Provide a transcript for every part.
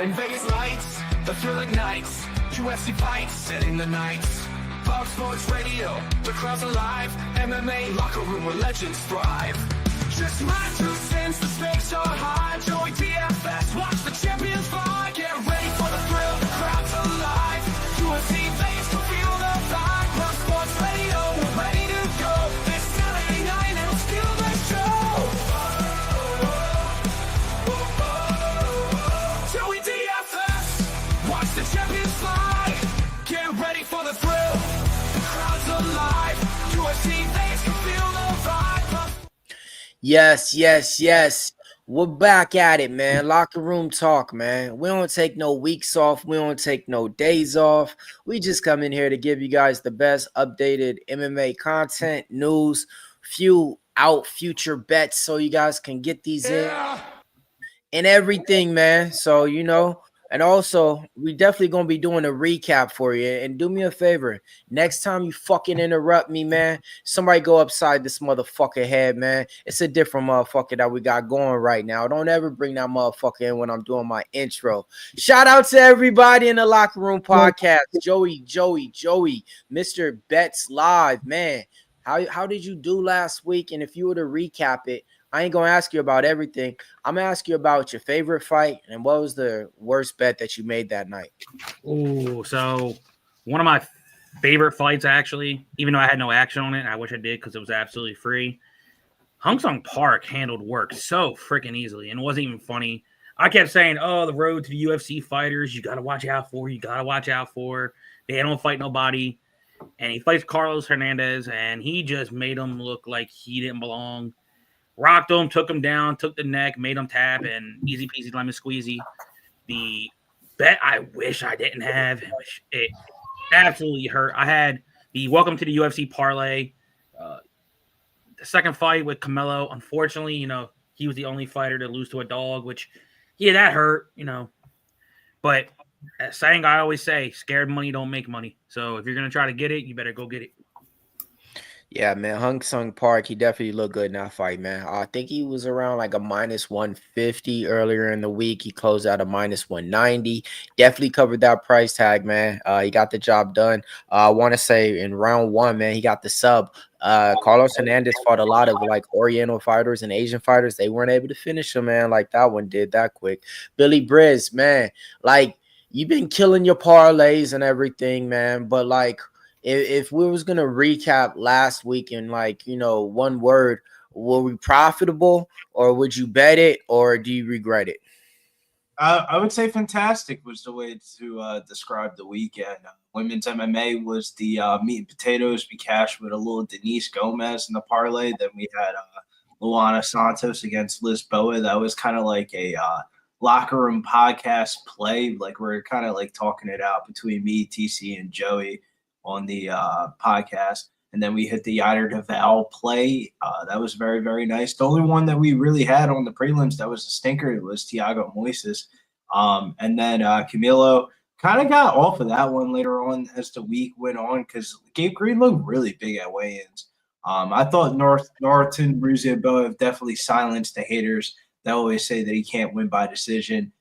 In Vegas lights, the thrilling nights, UFC fights, setting the nights. Fox Sports Radio, the crowd's alive. MMA locker room where legends thrive. Just my 2 cents, the stakes are high. Joey DFS, watch the champions fly. Get ready for the thrill, the crowd's alive. UFC fans can feel the vibe. Fox Sports Radio, we're ready to go. This Saturday night, it'll steal the show. Joey DFS, watch the champions fly. Get ready for the thrill, the crowd's alive. UFC fans can feel the vibe. Yes. We're back at it, man. Locker room talk, man. We don't take no weeks off. We don't take no days off. We just come in here to give you guys the best updated MMA content, news, few out future bets so you guys can get these in and everything, man. So, and also, we definitely going to be doing a recap for you. And do me a favor. Next time you fucking interrupt me, man, somebody go upside this motherfucker head, man. It's a different motherfucker that we got going right now. Don't ever bring that motherfucker in when I'm doing my intro. Shout out to everybody in the Locker Room Podcast. Joey, Mr. Betts Live, man. How did you do last week? And if you were to recap it, I ain't going to ask you about everything. I'm going to ask you about your favorite fight and what was the worst bet that you made that night. Oh, so one of my favorite fights, actually, even though I had no action on it, I wish I did because it was absolutely free. Hong Sung Park handled work so freaking easily, and it wasn't even funny. I kept saying, oh, the road to the UFC fighters, you got to watch out for. They don't fight nobody. And he fights Carlos Hernandez, and he just made him look like he didn't belong. Rocked him, took him down, took the neck, made him tap, and easy peasy lemon squeezy. The bet I wish I didn't have, it absolutely hurt. I had the Welcome to the UFC parlay, the second fight with Canelo. Unfortunately, he was the only fighter to lose to a dog, which, yeah, that hurt, But as saying I always say, scared money don't make money. So if you're going to try to get it, you better go get it. Yeah, man, Hong Sung Park, he definitely looked good in that fight, man. I think he was around like a minus 150 earlier in the week. He closed out a minus 190. Definitely covered that price tag, man. He got the job done. I want to say in round 1, man, he got the sub. Carlos Hernandez fought a lot of like Oriental fighters and Asian fighters. They weren't able to finish him, man, like that one did that quick. Billy Briz, man, like you've been killing your parlays and everything, man, but like, if we was gonna recap last week in one word, were we profitable or would you bet it or do you regret it? I would say fantastic was the way to describe the weekend. Women's MMA was the meat and potatoes. We cashed with a little Denise Gomez in the parlay. Then we had Luana Santos against Liz Boa. That was kind of like a locker room podcast play. Like we're kind of like talking it out between me, TC, and Joey on the podcast. And then we hit the Yider DeVal play. That was very, very nice. The only one that we really had on the prelims that was a stinker, it was Thiago Moises. And then Camilo kind of got off of that one later on as the week went on because Gabe Green looked really big at weigh-ins. I thought Norton Ruziboev definitely silenced the haters that always say that he can't win by decision.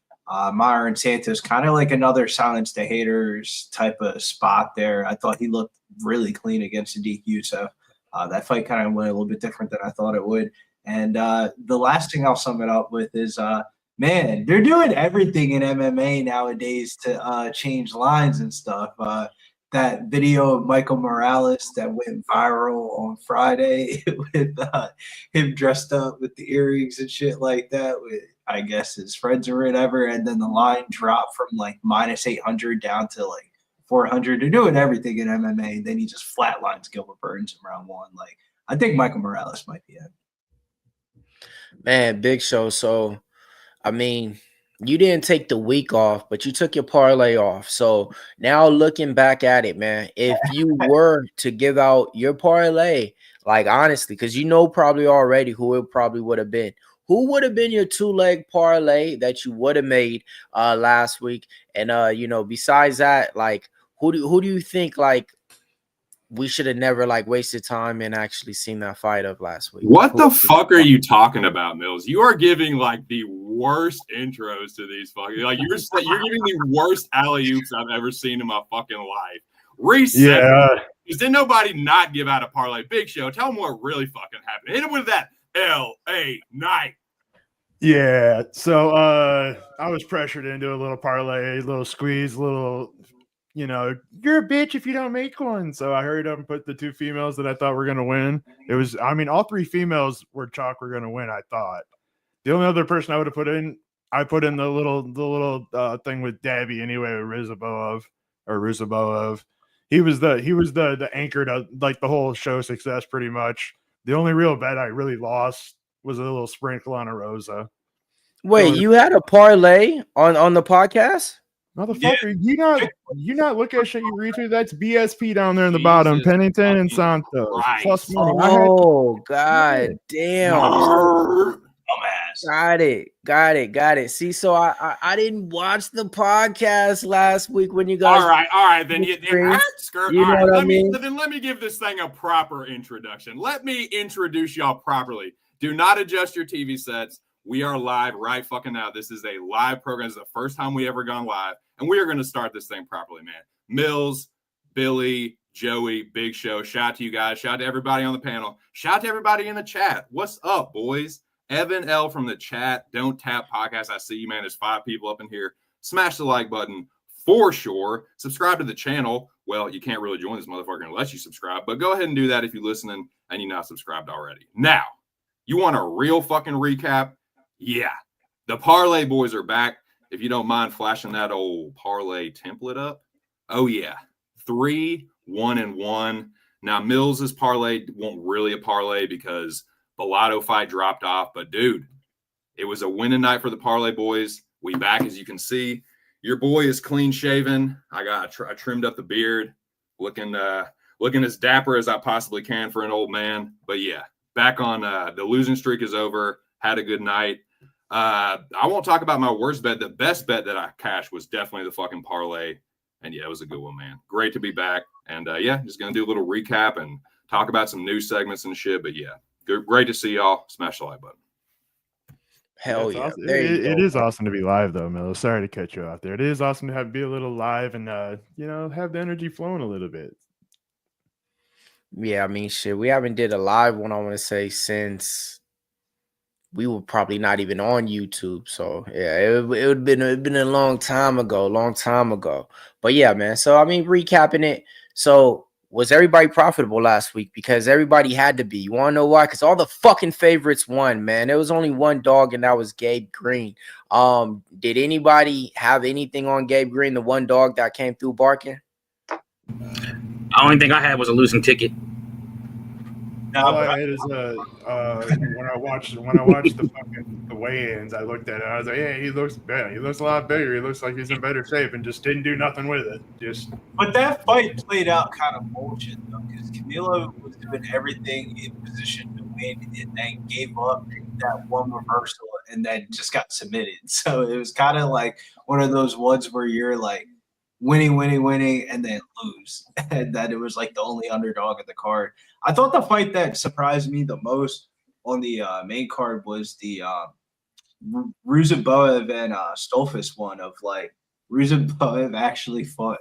Myron Santos, kind of like another silence the haters type of spot there. I thought he looked really clean against Sadiq Youssef. That fight kind of went a little bit different than I thought it would. And the last thing I'll sum it up with is, man, they're doing everything in MMA nowadays to change lines and stuff. That video of Michael Morales that went viral on Friday with him dressed up with the earrings and shit like that with, I guess, his friends or whatever, and then the line dropped from like minus 800 down to like 400. They're doing everything in MMA, and then he just flatlines Gilbert Burns in round 1. Like, I think Michael Morales might be it. Man, big show. So, I mean, you didn't take the week off, but you took your parlay off. So now looking back at it, man, if you were to give out your parlay, like honestly, because probably already who it probably would have been. Who would have been your 2-leg parlay that you would have made last week? And besides that, like who do you think like we should have never like wasted time and actually seen that fight of last week? What the fuck are you talking about, Millz? You are giving like the worst intros to these fucking like you're giving the worst alley-oops I've ever seen in my fucking life. Reset. Yeah. Because did nobody not give out a parlay? Big Show, tell them what really fucking happened. Hit him with that L.A. night. Yeah. So I was pressured into a little parlay, a little squeeze, little, you're a bitch if you don't make one. So I hurried up and put the two females that I thought were going to win. It was, all three females were chalk were going to win, I thought. The only other person I would have put in, I put in the little thing with Debbie anyway, with Ruzaboev. He was the anchor to like the whole show success pretty much. The only real bet I really lost was a little sprinkle on a Rosa. Wait, you had a parlay on the podcast? Motherfucker, you not look at shit you retweet. That's BSP down there in the bottom. Pennington and Santos. Christ. Plus money. Oh, god damn. Dumbass. Got it. See, so I didn't watch the podcast last week when you guys. All right. Then what I mean? Then let me give this thing a proper introduction. Let me introduce y'all properly. Do not adjust your TV sets. We are live right fucking now. This is a live program. This is the first time we ever gone live, and we are going to start this thing properly, man. Millz, Billy, Joey, Big Show. Shout out to you guys. Shout out to everybody on the panel. Shout out to everybody in the chat. What's up, boys? Evan L from the chat. Don't Tap Podcast. I see you, man. There's 5 people up in here. Smash the like button for sure. Subscribe to the channel. Well, you can't really join this motherfucker unless you subscribe, but go ahead and do that if you're listening and you're not subscribed already. Now, you want a real fucking recap? Yeah. The Parlay boys are back. If you don't mind flashing that old Parlay template up. Oh, yeah. 3, 1, and 1. Now, Millz' parlay won't really a parlay because Bellato fight dropped off. But, dude, it was a winning night for the Parlay boys. We back, as you can see. Your boy is clean shaven. I trimmed up the beard, looking as dapper as I possibly can for an old man. But, yeah, back on the losing streak is over. Had a good night. I won't talk about my worst bet. The best bet that I cashed was definitely the fucking parlay. And, yeah, it was a good one, man. Great to be back. And, yeah, just going to do a little recap and talk about some news segments and shit. But, yeah, great to see y'all. Smash the like button. Hell yeah. Awesome. It is awesome to be live, though, Millz. Sorry to cut you out there. It is awesome to be a little live and, have the energy flowing a little bit. Yeah, I mean, shit. We haven't did a live one, I want to say, since we were probably not even on YouTube. So yeah, it would been a long time ago. But yeah, man. So I mean, recapping it. So was everybody profitable last week? Because everybody had to be. You want to know why? Because all the fucking favorites won, man. There was only one dog, and that was Gabe Green. Did anybody have anything on Gabe Green, the one dog that came through barking? The only thing I had was a losing ticket. All I had is when I watched the weigh-ins, I looked at it. I was like, "Yeah, he looks better. He looks a lot bigger. He looks like he's in better shape," and just didn't do nothing with it. But that fight played out kind of bullshit though, because Canelo was doing everything in position to win, and then gave up that one reversal, and then just got submitted. So it was kind of like one of those ones where you're like winning, and then lose, and that it was like the only underdog in the card. I thought the fight that surprised me the most on the main card was the Ruzaboev and Stolfus one of like Ruzaboev actually fought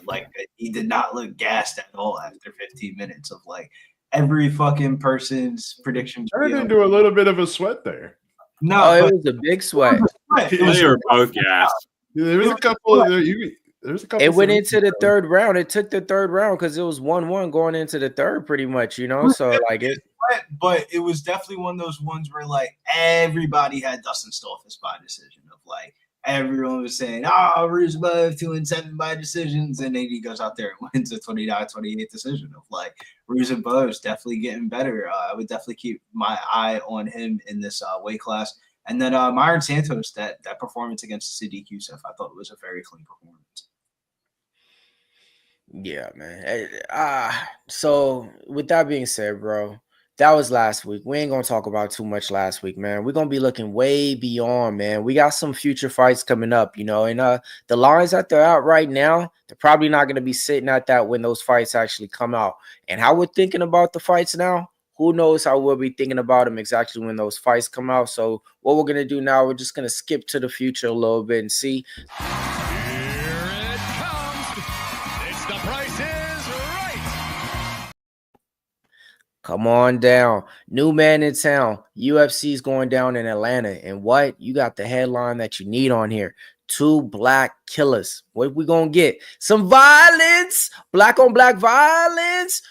like he did not look gassed at all after 15 minutes of like every fucking person's prediction. Turned into a little bit of a sweat there. No, it was a big sweat. They were both gassed. There was a couple of It went into the third round. It took the third round because it was 1-1 going into the third, pretty much, So like it. But it was definitely one of those ones where like everybody had Dustin Stolfus by decision. Of like everyone was saying, Ruzaboev 2-7 by decisions, and then he goes out there and wins a 29-28 decision. Of like Ruzaboev's definitely getting better. I would definitely keep my eye on him in this weight class. And then Myron Santos, that performance against Sadiq Youssef, I thought it was a very clean performance. Yeah, man. So with that being said, bro, that was last week. We ain't gonna talk about too much last week, man. We're gonna be looking way beyond, man. We got some future fights coming up, and the lines that they're out right now, they're probably not gonna be sitting at that when those fights actually come out. And how we're thinking about the fights now, who knows how we'll be thinking about him exactly when those fights come out. So what we're going to do now, we're just going to skip to the future a little bit and see. Here it comes. It's the Price is Right. Come on down. New man in town. UFC is going down in Atlanta. And what? You got the headline that you need on here. 2 black killers. What we going to get? Some violence. Black on black violence.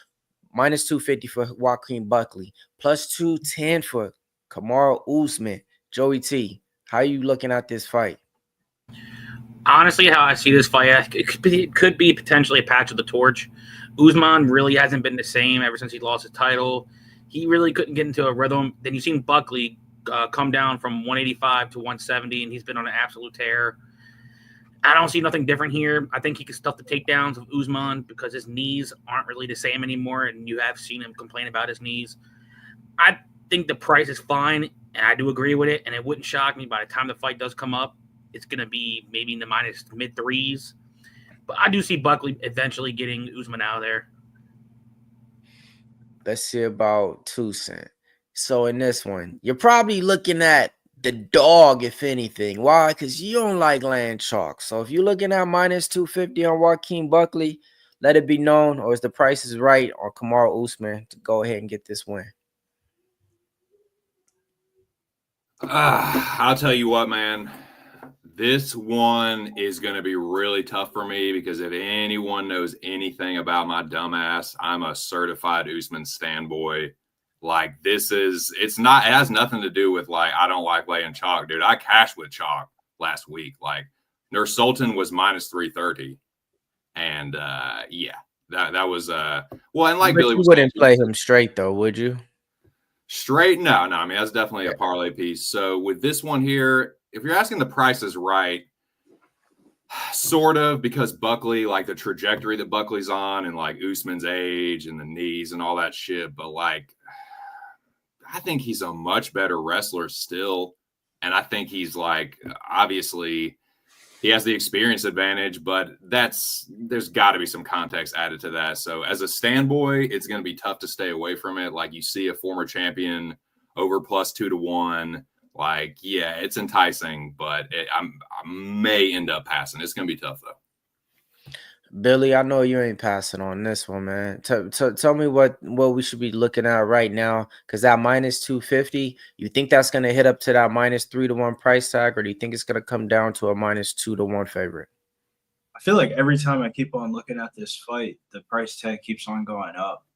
Minus 250 for Joaquin Buckley. Plus 210 for Kamaru Usman. Joey T, how you looking at this fight? Honestly, how I see this fight, it could be potentially a patch of the torch. Usman really hasn't been the same ever since he lost his title. He really couldn't get into a rhythm. Then you've seen Buckley come down from 185 to 170, and he's been on an absolute tear. I don't see nothing different here. I think he can stuff the takedowns of Usman because his knees aren't really the same anymore, and you have seen him complain about his knees. I think the price is fine, and I do agree with it, and it wouldn't shock me by the time the fight does come up. It's going to be maybe in the minus mid-threes. But I do see Buckley eventually getting Usman out of there. Let's see about 2 cents. So in this one, you're probably looking at the dog, if anything. Why? Because you don't like laying chalk. So if you're looking at minus 250 on Joaquin Buckley, let it be known, or is the price is right on Kamaru Usman to go ahead and get this win? I'll tell you what, man. This one is going to be really tough for me because if anyone knows anything about my dumbass, I'm a certified Usman standboy. Like it has nothing to do with like, I don't like laying chalk, dude. I cashed with chalk last week. Like Nurse Sultan was minus 330. And yeah, that was, well, and like Billy you was wouldn't saying, play him straight though, would you? Straight? No. I mean, that's definitely a parlay piece. So with this one here, if you're asking the price is right, sort of, because Buckley, like the trajectory that Buckley's on and like Usman's age and the knees and all that shit. But like, I think he's a much better wrestler still. And I think he's like, obviously he has the experience advantage, but there's got to be some context added to that. So as a standboy, it's going to be tough to stay away from it. Like you see a former champion over plus 2-1. Like, yeah, it's enticing, but I may end up passing. It's going to be tough, though. Billy, I know you ain't passing on this one, man. Tell me what we should be looking at right now, because that minus 250, you think that's going to hit up to that minus 3-1 price tag, or do you think it's going to come down to a minus 2-1 favorite? I feel like every time I keep on looking at this fight, the price tag keeps on going up.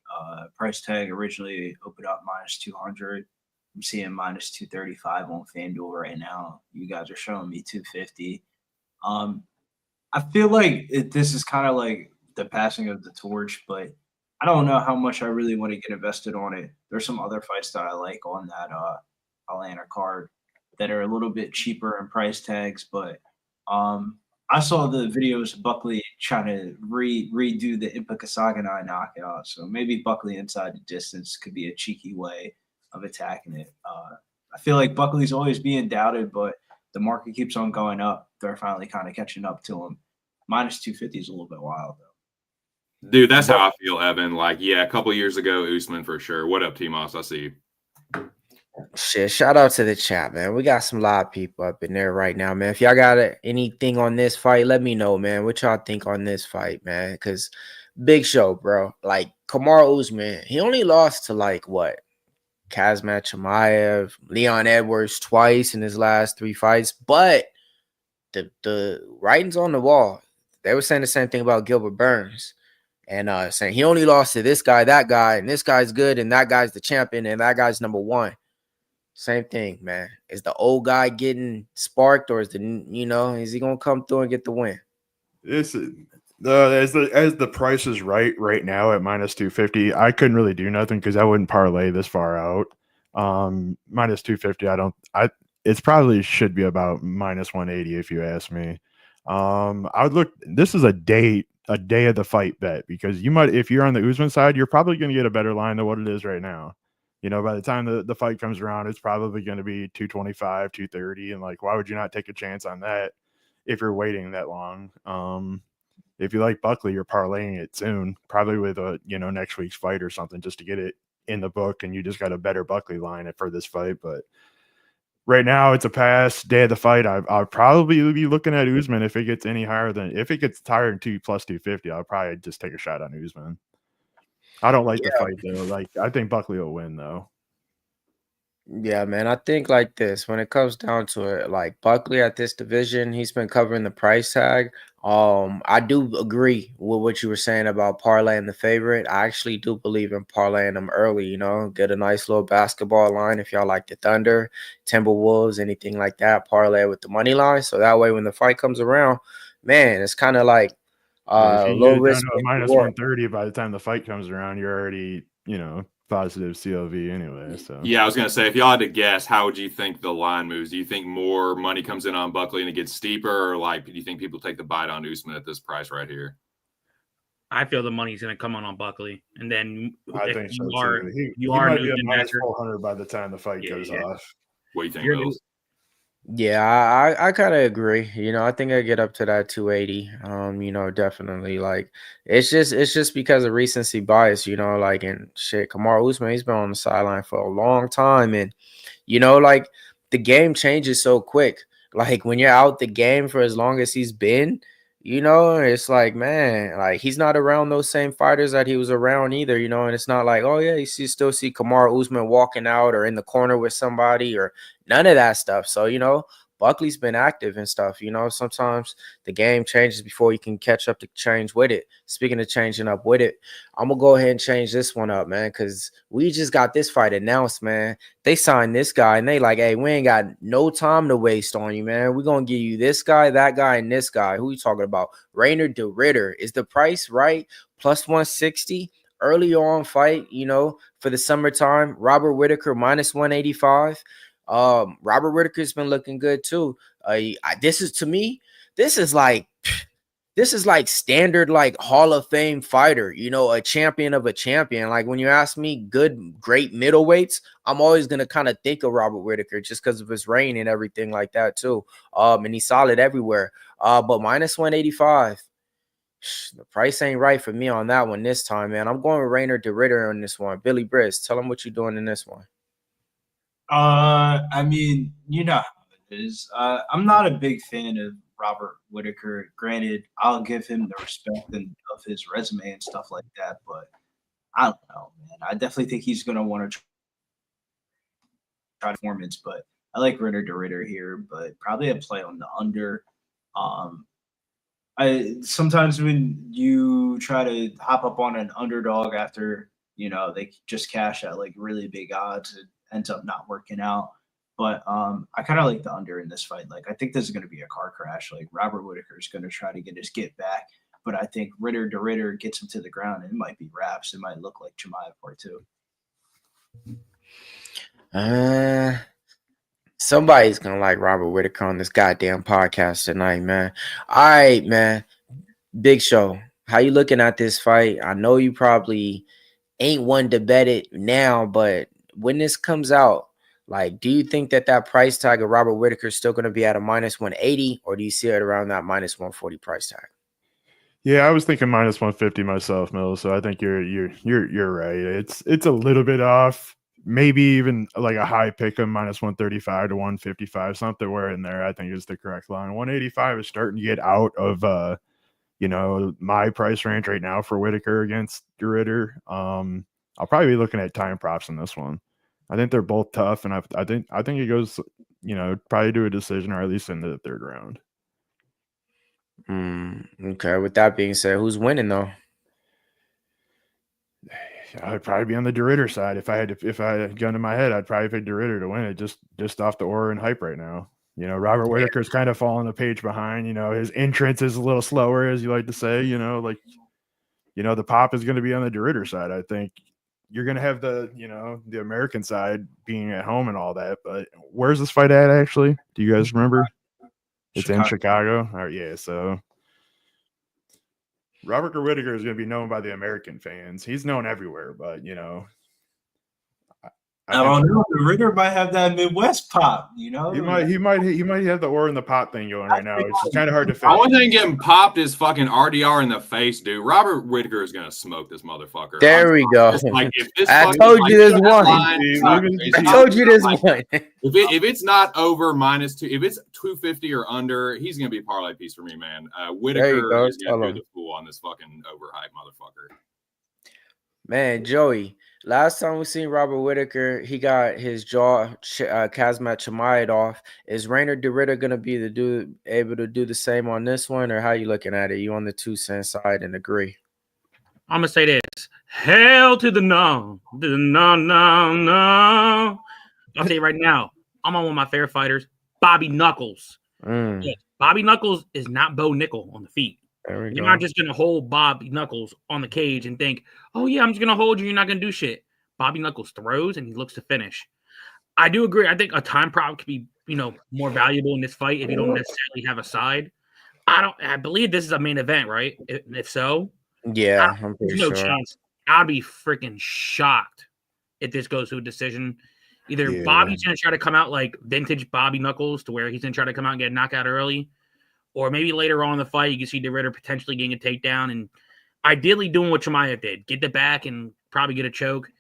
Price tag originally opened up minus 200. I'm seeing minus 235 on FanDuel right now. You guys are showing me 250. I feel like this is kind of like the passing of the torch, but I don't know how much I really want to get invested on it. There's some other fights that I like on that Atlanta card that are a little bit cheaper in price tags, but I saw the videos of Buckley trying to redo the Impa Kasaganai knockout, so maybe Buckley inside the distance could be a cheeky way of attacking it. I feel like Buckley's always being doubted, but the market keeps on going up. They're finally kind of catching up to him. Minus 250 is a little bit wild, though. Dude, that's how I feel, Evan. Like, yeah, a couple years ago, Usman for sure. What up, T-Moss? I see you. Shit, shout out to the chat, man. We got some live people up in there right now, man. If y'all got anything on this fight, let me know, man. What y'all think on this fight, man? Because big show, bro. Like, Kamaru Usman, he only lost to, like, what? Kazmat Chimaev, Leon Edwards twice in his last 3 fights, but the writing's on the wall. They were saying the same thing about Gilbert Burns, and saying he only lost to this guy, that guy, and this guy's good, and that guy's the champion, and that guy's number 1. Same thing, man. Is the old guy getting sparked, or is is he gonna come through and get the win? This is as the price is right now at minus 250. I couldn't really do nothing because I wouldn't parlay this far out. Minus 250. It's probably should be about minus 180 if you ask me. I would look. This is a day of the fight bet, because you might, if you're on the Usman side, you're probably going to get a better line than what it is right now. By the time the fight comes around, it's probably going to be 225, 230, and like, why would you not take a chance on that if you're waiting that long? If you like Buckley, you're parlaying it soon, probably with a next week's fight or something, just to get it in the book, and you just got a better Buckley line for this fight. But right now, it's a pass. Day of the fight, I'll probably be looking at Usman if it gets any higher than if it gets higher than 2+250. I'll probably just take a shot on Usman. I don't like the fight though. Like I think Buckley will win though. Yeah, man. I think like this when it comes down to it, like Buckley at this division, he's been covering the price tag. I do agree with what you were saying about parlaying the favorite. I actually do believe in parlaying them early, get a nice little basketball line if y'all like the Thunder, Timberwolves, anything like that, parlay with the money line. So that way when the fight comes around, man, it's kind of like If you low get it down risk. to a minus 130 by the time the fight comes around, you're already, positive CLV anyway. So yeah, I was gonna say if y'all had to guess, how would you think the line moves? Do you think more money comes in on Buckley and it gets steeper, or like do you think people take the bite on Usman at this price right here? I feel the money's going to come on Buckley, and then I think so too. He are might be a minus 400 by the time the fight goes off. What do you think, Millz? Yeah, I kind of agree. I think I get up to that 280. Definitely like it's just because of recency bias, like and shit. Kamaru Usman, he's been on the sideline for a long time, and like the game changes so quick. Like when you're out the game for as long as he's been, it's like, man, like he's not around those same fighters that he was around either, and it's not like, oh yeah, still see Kamaru Usman walking out or in the corner with somebody or none of that stuff. So, Buckley's been active and stuff. Sometimes the game changes before you can catch up to change with it. Speaking of changing up with it, I'm going to go ahead and change this one up, man, because we just got this fight announced, man. They signed this guy, and they like, hey, we ain't got no time to waste on you, man. We're going to give you this guy, that guy, and this guy. Who you talking about? Rainer de Ritter. Is the price right? Plus 160. Early on fight, for the summertime. Robert Whittaker, minus 185. Robert Whittaker's been looking good too. This is like standard like Hall of Fame fighter, a champion of a champion. Like when you ask me great middleweights, I'm always gonna kind of think of Robert Whittaker just because of his reign and everything like that too. And he's solid everywhere. But minus 185. The price ain't right for me on that one this time, man. I'm going with Rainer de Ritter on this one. Billy Briss, tell him what you're doing in this one. I mean, how it is. I'm not a big fan of Robert Whittaker. Granted, I'll give him the respect of his resume and stuff like that, but I don't know, man. I definitely think he's gonna want to try performance, but I like Rainer de Ritter here, but probably a play on the under. I sometimes when you try to hop up on an underdog after they just cash at like really big odds, it ends up not working out. But I kind of like the under in this fight. Like I think this is going to be a car crash. Like Robert Whittaker is going to try to get his get back, but I think Ritter de Ritter gets him to the ground, and it might be wraps. It might look like Chimaev part 2. Somebody's gonna like Robert Whittaker on this goddamn podcast tonight, man. All right, man. Big Show. How you looking at this fight? I know you probably ain't one to bet it now, but when this comes out, like, do you think that price tag of Robert Whittaker is still going to be at a minus 180, or do you see it around that minus 140 price tag? Yeah, I was thinking minus 150 myself, Millz. So I think you're right. It's a little bit off. Maybe even like a high pick of minus 135 to 155, something where in there I think is the correct line. 185 is starting to get out of my price range right now for Whittaker against de Ritter. I'll probably be looking at time props in this one. I think they're both tough, and I think it goes, probably to a decision or at least into the third round. Okay. With that being said, who's winning though? I'd probably be on the de Ritter side. If I had gun to my head, I'd probably pick de Ritter to win it just off the aura and hype right now. Robert Whittaker's kind of falling a page behind. His entrance is a little slower, as you like to say. The pop is going to be on the de Ritter side. I think you're going to have the American side being at home and all that. But where's this fight at actually? Do you guys remember? It's in Chicago. All right, yeah. So Robert Whittaker is going to be known by the American fans. He's known everywhere, but I don't know. The Ritter might have that Midwest pop, you know. He might have the ore in the pot thing going right now. It's kind of hard to The fake. only thing getting popped is fucking RDR in the face, dude. Robert Whittaker is gonna smoke this motherfucker. There we go. I told you this one. I told you this one. If it's not over -2, if it's 250 or under, he's gonna be a parlay piece for me, man. Whittaker is gonna do the fool on this fucking overhyped motherfucker. Man, Joey, last time we seen Robert Whittaker, he got his jaw Kazmat Chimaev off. Is Rainer DeRitter gonna be able to do the same on this one, or how you looking at it? You on the 2 cent side and agree? I'm gonna say this: hell to the no, no. I'll say right now, I'm on one of my favorite fighters, Bobby Knuckles. Yes, Bobby Knuckles is not Bo Nickel on the feet. You're not just going to hold Bobby Knuckles on the cage and think, oh, yeah, I'm just going to hold you. You're not going to do shit. Bobby Knuckles throws and he looks to finish. I do agree. I think a time prop could be, more valuable in this fight if you don't necessarily have a side. I believe this is a main event, right? If so, yeah, I'm pretty sure. Chance. I'd be freaking shocked if this goes to a decision. Either Bobby's going to try to come out like vintage Bobby Knuckles to where he's going to try to come out and get a knockout early. Or maybe later on in the fight, you can see DeRitter potentially getting a takedown and ideally doing what Chimaev did. Get the back and probably get a choke.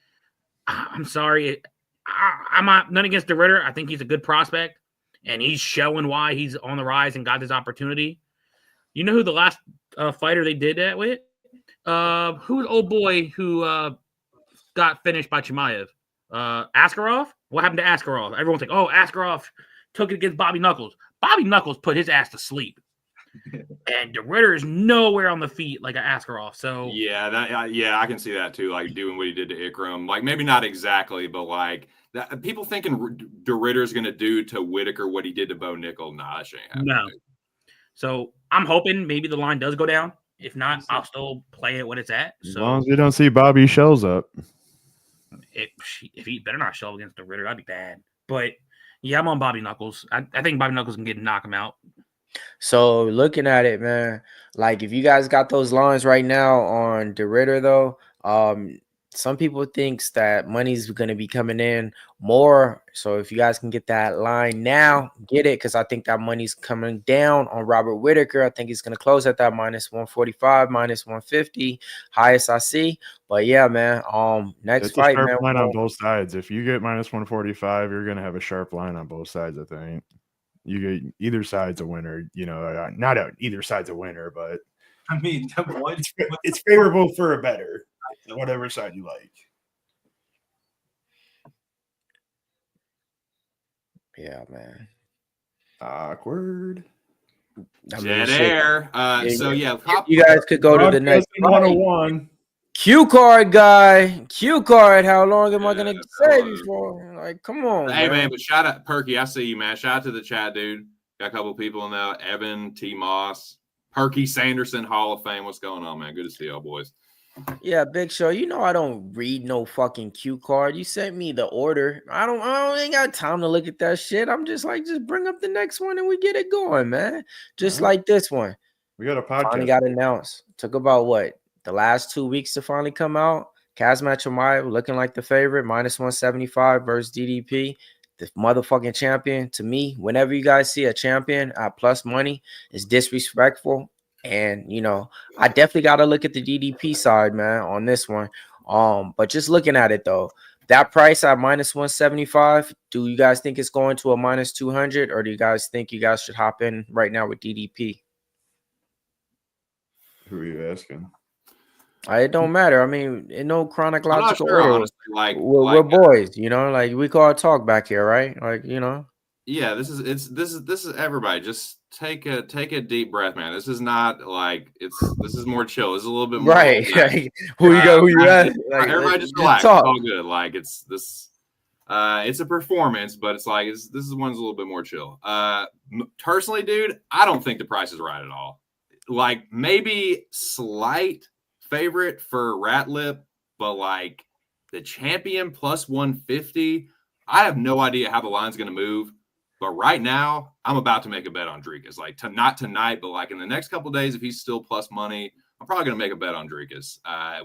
I'm sorry. I'm not none against DeRitter. I think he's a good prospect, and he's showing why he's on the rise and got this opportunity. You know who the last fighter they did that with? Who's old boy who got finished by Chimaev? Askarov? What happened to Askarov? Everyone's like, oh, Askarov took it against Bobby Knuckles. Bobby Knuckles put his ass to sleep. And DeRitter is nowhere on the feet like an Askarov. So I can see that too. Like doing what he did to Ikram, like maybe not exactly, but like that. People thinking DeRitter is going to do to Whittaker what he did to Bo Nickel. Nah, that shit ain't happening. No. So I'm hoping maybe the line does go down. If not, I'll still play it what it's at. As long as we don't see Bobby shells up. If he better not show against DeRitter, that'd be bad. But yeah, I'm on Bobby Knuckles. I think Bobby Knuckles can knock him out. So looking at it, man, like if you guys got those lines right now on DeRitter, though, some people thinks that money's going to be coming in more. So if you guys can get that line now, get it, because I think that money's coming down on Robert Whittaker. I think he's going to close at that -145, -150, highest I see. But yeah, man, next it's fight, a sharp man, line on both sides. If you get -145, you're going to have a sharp line on both sides. I think you get either side's a winner. Not either side's a winner, but I mean, it's favorable for a better. Whatever side you like. Yeah, man. Awkward. Dead air. So yeah, you guys could go to the next 101. Q card guy. Q card. How long am I gonna say before? Like, come on. Hey man, but shout out Perky. I see you, man. Shout out to the chat, dude. Got a couple people in there. Evan, T. Moss, Perky Sanderson, Hall of Fame. What's going on, man? Good to see y'all, boys. Yeah, Big Show. I don't read no fucking cue card. You sent me the order. I ain't got time to look at that shit. I'm just like, just bring up the next one and we get it going, man. Just like this one. We got a podcast. Finally got announced. Took about the last 2 weeks to finally come out. Kazmat Chimaev looking like the favorite, -175 versus DDP. The motherfucking champion. To me, whenever you guys see a champion at plus money, it's disrespectful. And I definitely got to look at the DDP side, man, on this one. But just looking at it though, that price at -175, do you guys think it's going to a -200, or do you guys think you guys should hop in right now with DDP? Who are you asking? It don't matter. I mean, in no chronological sure, order. honestly. We're boys, like we call talk back here, right? Yeah, this is everybody. Just take a deep breath, man. This is not like this is more chill. This is a little bit more right. Who you at? Everybody just relax. It's all good. Like it's a performance, but it's like this one's a little bit more chill. Personally, dude, I don't think the price is right at all. Like maybe slight favorite for Ratlip, but like the champion +150. I have no idea how the line's going to move. But right now, I'm about to make a bet on Dricus. Like, not tonight, but like in the next couple of days, if he's still plus money, I'm probably going to make a bet on Dricus. I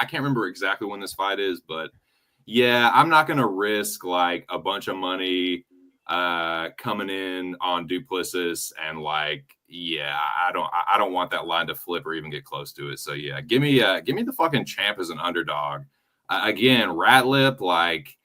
can't remember exactly when this fight is, but Yeah, I'm not going to risk like a bunch of money coming in on Duplessis and like, yeah, I don't want that line to flip or even get close to it. So yeah, give me the fucking champ as an underdog. Again, Ratlip, like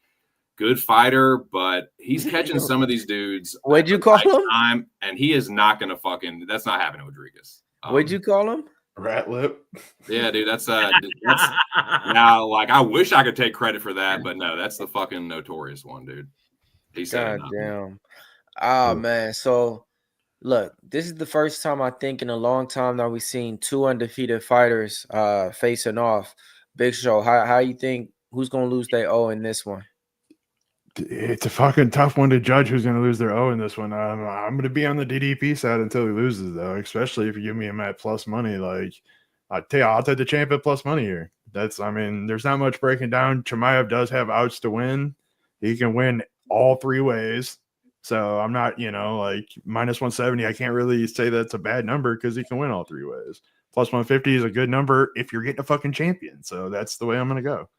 good fighter, but he's catching some of these dudes. What'd you call him? Time, and he is not going to fucking. That's not happening with Rodriguez. What'd you call him? Rat lip. Yeah, dude, that's now like I wish I could take credit for that, but no, that's the fucking notorious one, dude. He said God damn. Oh man. So look, this is the first time I think in a long time that we've seen two undefeated fighters facing off. Big Show, how you think who's gonna lose their O in this one? It's a fucking tough one to judge who's going to lose their O in this one. I'm going to be on the DDP side until he loses, though, especially if you give me him at plus money. Like, I'll take the champ at plus money here. There's not much breaking down. Chimaev does have outs to win. He can win all three ways. So I'm not, like minus 170. I can't really say that's a bad number because he can win all three ways. Plus 150 is a good number if you're getting a fucking champion. So that's the way I'm going to go.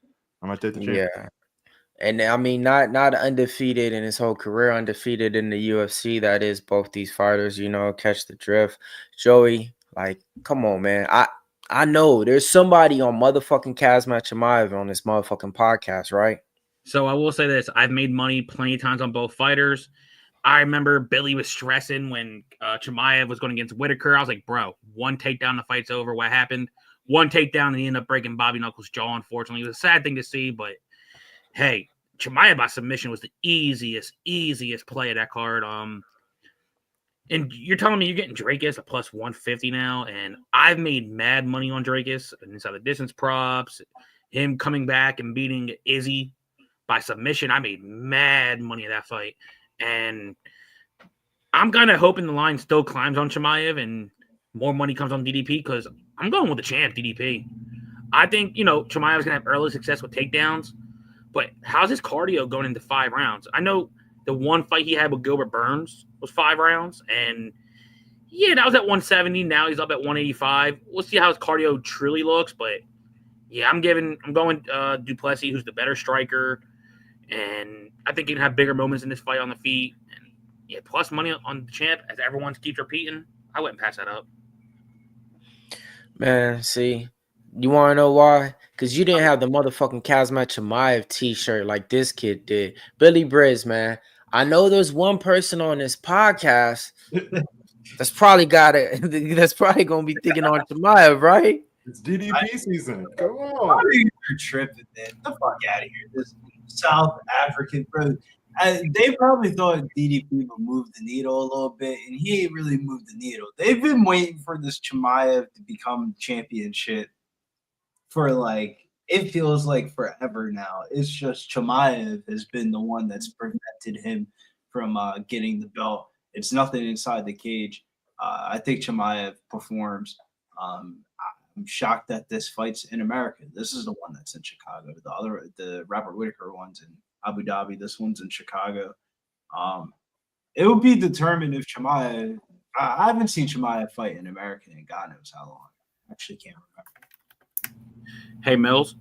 I'm going to take the champion. Yeah. And I mean, not undefeated in his whole career, undefeated in the UFC. That is both these fighters, catch the drift. Joey, like, come on, man. I know there's somebody on motherfucking Kazmat Chimaev on this motherfucking podcast, right? So I will say this. I've made money plenty of times on both fighters. I remember Billy was stressing when Chimaev was going against Whittaker. I was like, bro, one takedown, the fight's over. What happened? One takedown, and he ended up breaking Bobby Knuckles' jaw, unfortunately. It was a sad thing to see, but hey, Chimaev by submission was the easiest play of that card. And you're telling me you're getting Drakus a plus 150 now, and I've made mad money on Drakus inside the distance props. Him coming back and beating Izzy by submission, I made mad money of that fight. And I'm kind of hoping the line still climbs on Chimaev and more money comes on DDP because I'm going with the champ, DDP. I think, Chimaev's going to have early success with takedowns. But how's his cardio going into 5 rounds? I know the one fight he had with Gilbert Burns was 5 rounds. And, yeah, that was at 170. Now he's up at 185. We'll see how his cardio truly looks. But, yeah, I'm going Duplessis, who's the better striker. And I think he can have bigger moments in this fight on the feet. And, yeah, plus money on the champ, as everyone keeps repeating. I wouldn't pass that up. Man, see, you want to know why? Because you didn't have the motherfucking Kazmat Chimaev t-shirt like this kid did. Billy Briz, man. I know there's one person on this podcast that's probably going to be thinking on Chimaev, right? It's DDP season. Come on. You're tripping, man. Get the fuck out of here. This South African bro. They probably thought DDP would move the needle a little bit, and he ain't really moved the needle. They've been waiting for this Chimaev to become championship for it feels like forever now. It's just Chimaev has been the one that's prevented him from getting the belt. It's nothing inside the cage. I think Chimaev performs. I'm shocked that this fight's in America. This is the one that's in Chicago. The Robert Whittaker one's in Abu Dhabi. This one's in Chicago. It would be determined if Chimaev. I haven't seen Chimaev fight in America in God knows how long. I actually can't remember. Hey, Millz.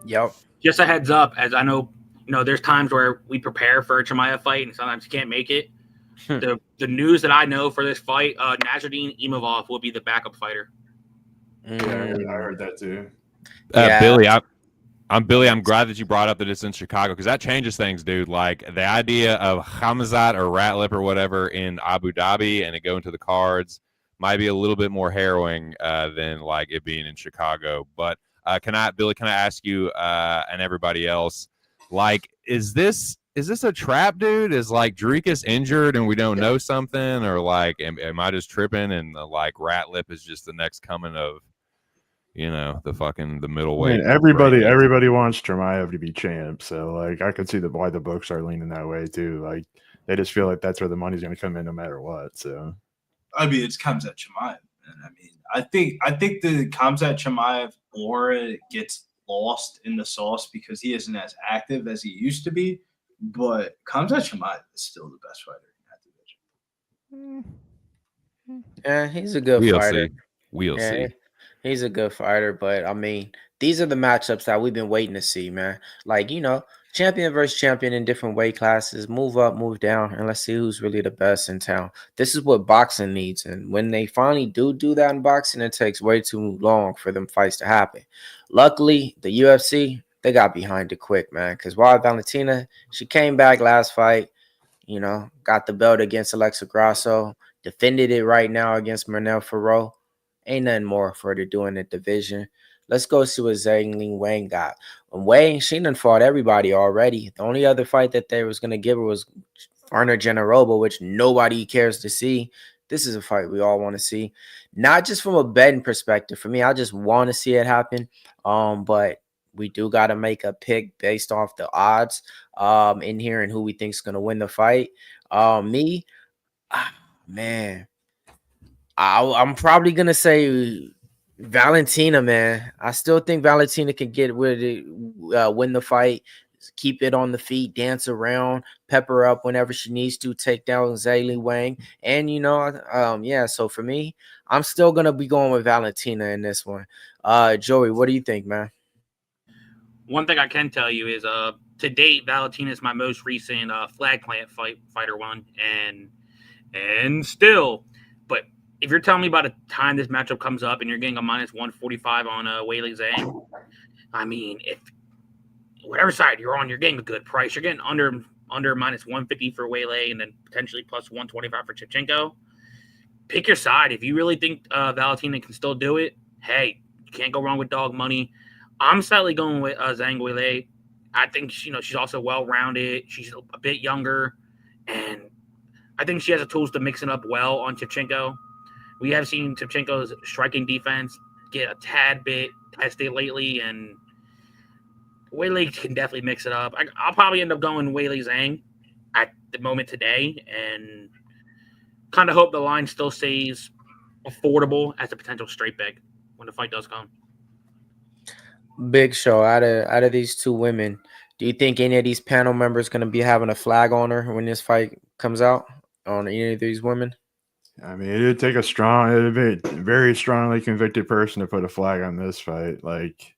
Yep. Just a heads up, as I know, there's times where we prepare for a Chimaev fight and sometimes you can't make it. The news that I know for this fight, Nasruddin Imavov will be the backup fighter. Yeah, I heard that too. Yeah. Billy, I'm Billy. I'm glad that you brought up that it's in Chicago because that changes things, dude. Like the idea of Hamzat or Ratlip or whatever in Abu Dhabi and it going to the cards might be a little bit more harrowing than like it being in Chicago. But Billy, can I ask you and everybody else, like, is this a trap, dude? Is like Drakus injured and we don't know something, or like am I just tripping and like Ratlip is just the next coming of the middleweight? Everybody wants Chimaev to be champ, so like I could see why the books are leaning that way too. Like they just feel like that's where the money's going to come in no matter what. So I mean, it comes at Chimaev, and I think the Khamzat Chimaev aura gets lost in the sauce because he isn't as active as he used to be. But Khamzat Chimaev is still the best fighter in that division. Yeah, he's a good fighter. We'll see. He's a good fighter, but I mean, these are the matchups that we've been waiting to see, man. Like, champion versus champion in different weight classes, move up, move down, and let's see who's really the best in town. This is what boxing needs. And when they finally do that in boxing, it takes way too long for them fights to happen. Luckily, the UFC, they got behind it quick, man. Because while Valentina, she came back last fight, got the belt against Alexa Grasso, defended it right now against Mernell Farrow. Ain't nothing more for her to do in the division. Let's go see what Zhang Wang got. And Wang, she done fought everybody already. The only other fight that they was going to give her was Varner Generoba, which nobody cares to see. This is a fight we all want to see. Not just from a betting perspective. For me, I just want to see it happen. But we do got to make a pick based off the odds in here and who we think is going to win the fight. Man, I'm probably going to say Valentina, man. I still think Valentina can get with it, win the fight, keep it on the feet, dance around, pepper up whenever she needs to, take down Zhang Wang. And, so for me, I'm still going to be going with Valentina in this one. Joey, what do you think, man? One thing I can tell you is to date, Valentina is my most recent flag plant fighter one. And still, but if you're telling me by the time this matchup comes up and you're getting a minus 145 on Weili Zhang, I mean, if whatever side you're on, you're getting a good price. You're getting under minus 150 for Weili and then potentially plus 125 for Shevchenko. Pick your side. If you really think Valentina can still do it, hey, you can't go wrong with dog money. I'm slightly going with Zhang Weili. I think she's also well-rounded. She's a bit younger, and I think she has the tools to mix it up well on Shevchenko. We have seen Shevchenko's striking defense get a tad bit tested lately, and Weili can definitely mix it up. I'll probably end up going Weili Zhang at the moment today, and kind of hope the line still stays affordable as a potential straight bet when the fight does come. Big Show, out of these two women, do you think any of these panel members going to be having a flag on her when this fight comes out on any of these women? I mean, it'd take a very strongly convicted person to put a flag on this fight. Like,